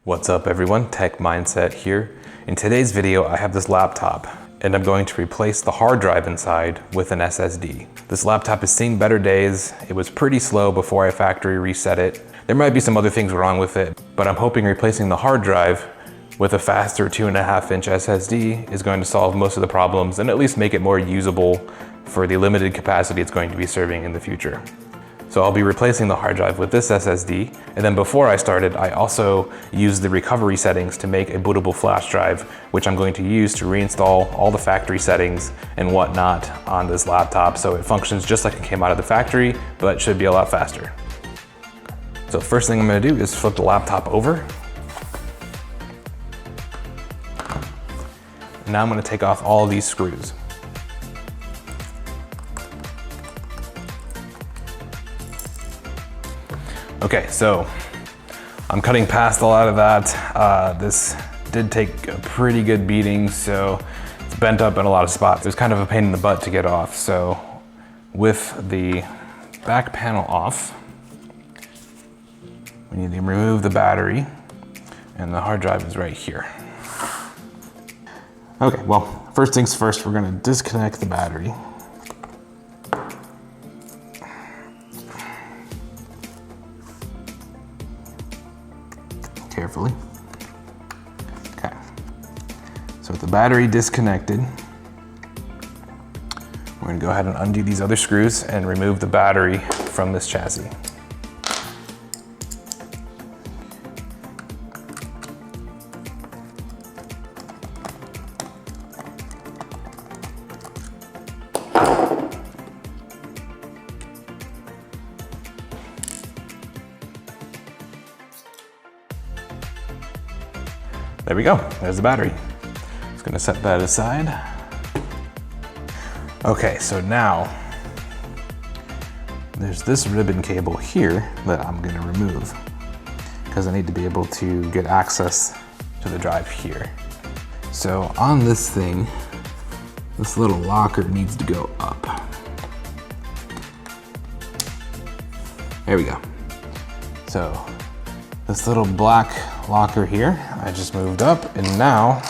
What's up everyone, Tech Mindset here. In today's video, I have this laptop and I'm going to replace the hard drive inside with an SSD. This laptop has seen better days. It was pretty slow before I factory reset it. There might be some other things wrong with it, but I'm hoping replacing the hard drive with a faster 2.5-inch SSD is going to solve most of the problems and at least make it more usable for the limited capacity it's going to be serving in the future. So I'll be replacing the hard drive with this SSD. And then before I started, I also used the recovery settings to make a bootable flash drive, which I'm going to use to reinstall all the factory settings and whatnot on this laptop. So it functions just like it came out of the factory, but should be a lot faster. So first thing I'm gonna do is flip the laptop over. Now I'm gonna take off all these screws. Okay, so I'm cutting past a lot of that. This did take a pretty good beating, so it's bent up in a lot of spots. It was kind of a pain in the butt to get off. So with the back panel off, we need to remove the battery, and the hard drive is right here. Okay, well, first things first, we're gonna disconnect the battery. Carefully. Okay, so with the battery disconnected, we're gonna go ahead and undo these other screws and remove the battery from this chassis. There we go, there's the battery. Just gonna set that aside. Okay, so now there's this ribbon cable here that I'm gonna remove because I need to be able to get access to the drive here. So on this thing, this little locker needs to go up. There we go. So this little black locker here, I just moved up, and now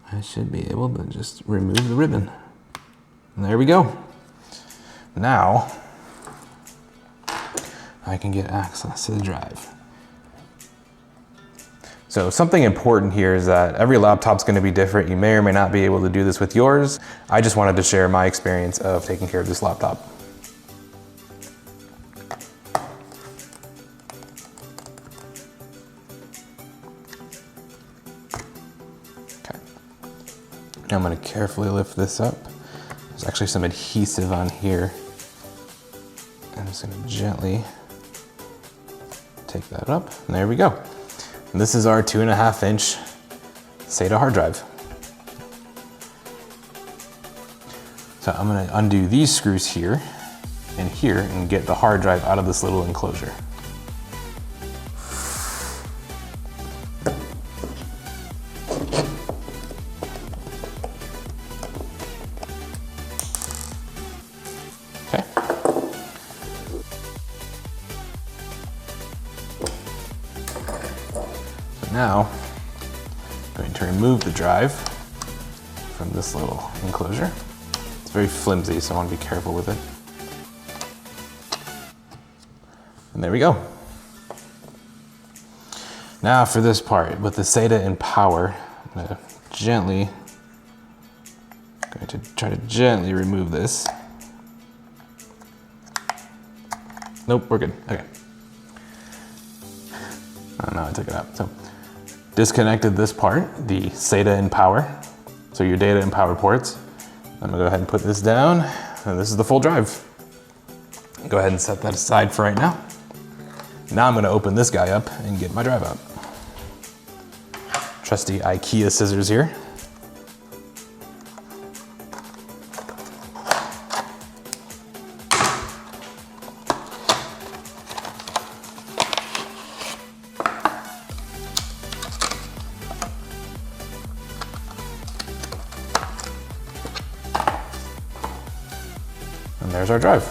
I should be able to just remove the ribbon. And there we go. Now I can get access to the drive. So something important here is that every laptop's gonna be different. You may or may not be able to do this with yours. I just wanted to share my experience of taking care of this laptop. Now I'm going to carefully lift this up. There's actually some adhesive on here. I'm just going to gently take that up, and there we go. And this is our 2.5-inch SATA hard drive. So I'm going to undo these screws here and get the hard drive out of this little enclosure. Okay. So now, I'm going to remove the drive from this little enclosure. It's very flimsy, so I want to be careful with it. And there we go. Now for this part, with the SATA in power, I'm going to try to gently remove this. Nope, we're good, okay. Oh no, I took it out. So, disconnected this part, the SATA in power. So your data and power ports. I'm gonna go ahead and put this down, and this is the full drive. Go ahead and set that aside for right now. Now I'm gonna open this guy up and get my drive out. Trusty IKEA scissors here. And there's our drive.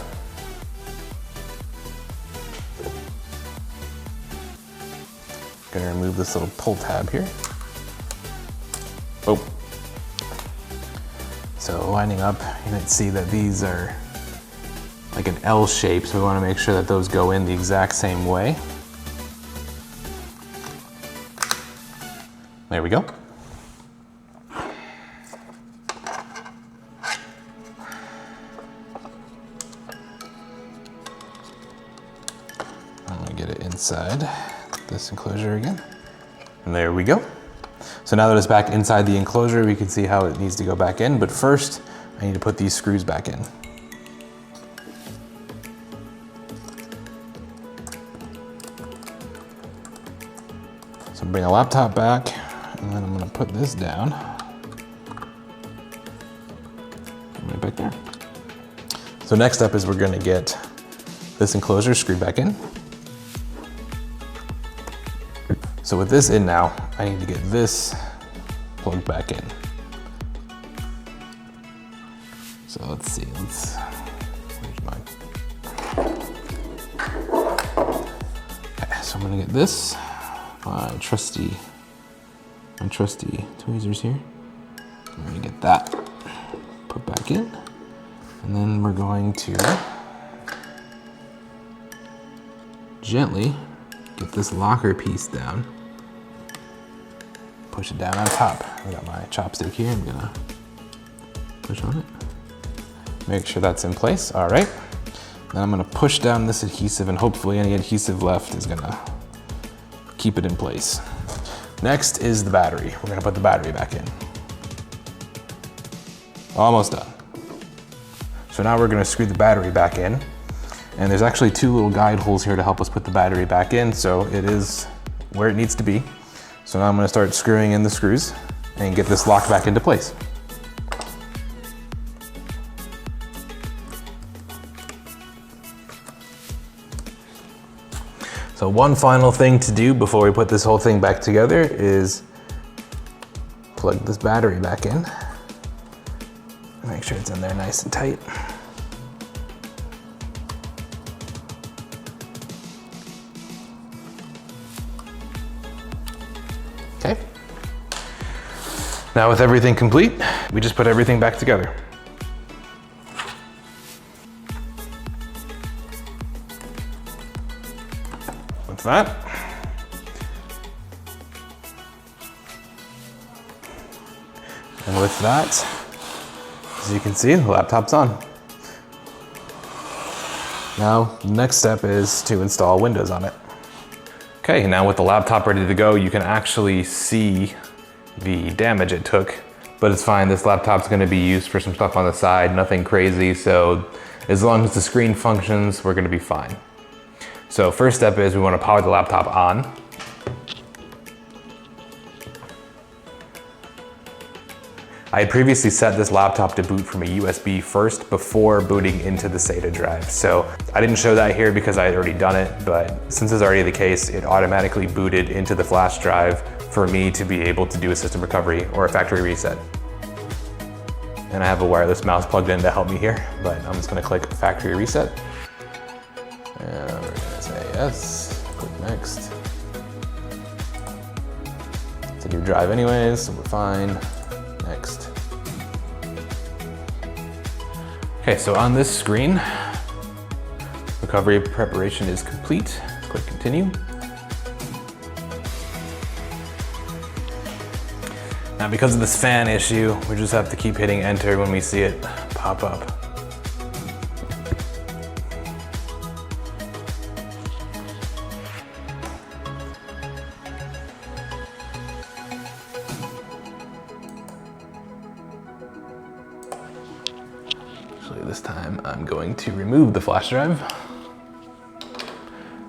Gonna remove this little pull tab here. Oh. So lining up, you might see that these are like an L shape, so we want to make sure that those go in the exact same way. There we go. I'm gonna get it inside this enclosure again. And there we go. So now that it's back inside the enclosure, we can see how it needs to go back in, but first I need to put these screws back in. So bring the laptop back, and then I'm gonna put this down. Right back there. So next up is we're gonna get this enclosure screwed back in. So with this in now, I need to get this plugged back in. So let's see, where's mine? Okay, so I'm gonna get this, my trusty tweezers here. I'm gonna get that put back in. And then we're going to gently get this locker piece down. Push it down on top. I got my chopstick here. I'm gonna push on it. Make sure that's in place. All right. Then I'm gonna push down this adhesive, and hopefully any adhesive left is gonna keep it in place. Next is the battery. We're gonna put the battery back in. Almost done. So now we're gonna screw the battery back in. And there's actually two little guide holes here to help us put the battery back in, so it is where it needs to be. So now I'm gonna start screwing in the screws and get this locked back into place. So one final thing to do before we put this whole thing back together is plug this battery back in. Make sure it's in there nice and tight. Okay. Now with everything complete, we just put everything back together. With that, and with that, as you can see, the laptop's on. Now, the next step is to install Windows on it. Okay, now with the laptop ready to go, you can actually see the damage it took, but it's fine. This laptop's gonna be used for some stuff on the side, nothing crazy, so as long as the screen functions, we're gonna be fine. So first step is we wanna power the laptop on. I had previously set this laptop to boot from a USB first before booting into the SATA drive. So I didn't show that here because I had already done it, but since it's already the case, it automatically booted into the flash drive for me to be able to do a system recovery or a factory reset. And I have a wireless mouse plugged in to help me here, but I'm just gonna click factory reset. And we're gonna say yes, click next. It's a new drive anyways, so we're fine. Next. Okay, so on this screen, recovery preparation is complete. Click continue. Now because of this fan issue, we just have to keep hitting enter when we see it pop up. This time I'm going to remove the flash drive.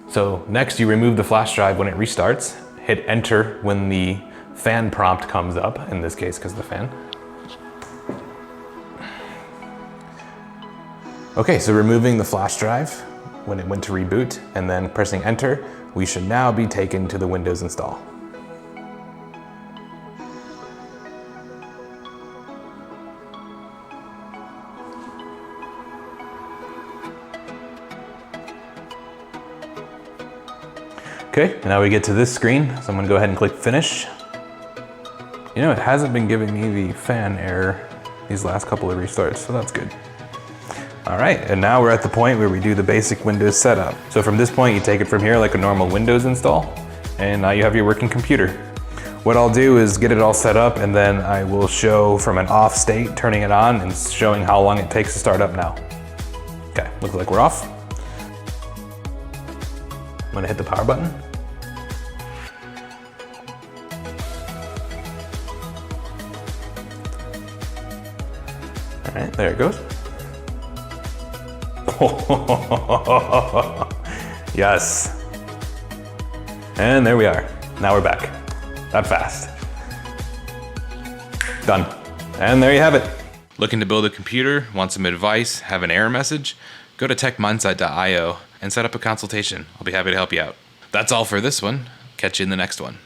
So next you remove the flash drive when it restarts. Hit enter when the fan prompt comes up, in this case because of the fan. Okay, so removing the flash drive when it went to reboot and then pressing enter, we should now be taken to the Windows install. Okay, and now we get to this screen, so I'm gonna go ahead and click finish. You know, it hasn't been giving me the fan error these last couple of restarts, so that's good. All right, and now we're at the point where we do the basic Windows setup. So from this point, you take it from here like a normal Windows install, and now you have your working computer. What I'll do is get it all set up, and then I will show from an off state, turning it on and showing how long it takes to start up now. Okay, looks like we're off. I'm gonna hit the power button. All right, there it goes. Yes. And there we are. Now we're back. That fast. Done. And there you have it. Looking to build a computer, want some advice, have an error message? Go to techmindset.io and set up a consultation. I'll be happy to help you out. That's all for this one. Catch you in the next one.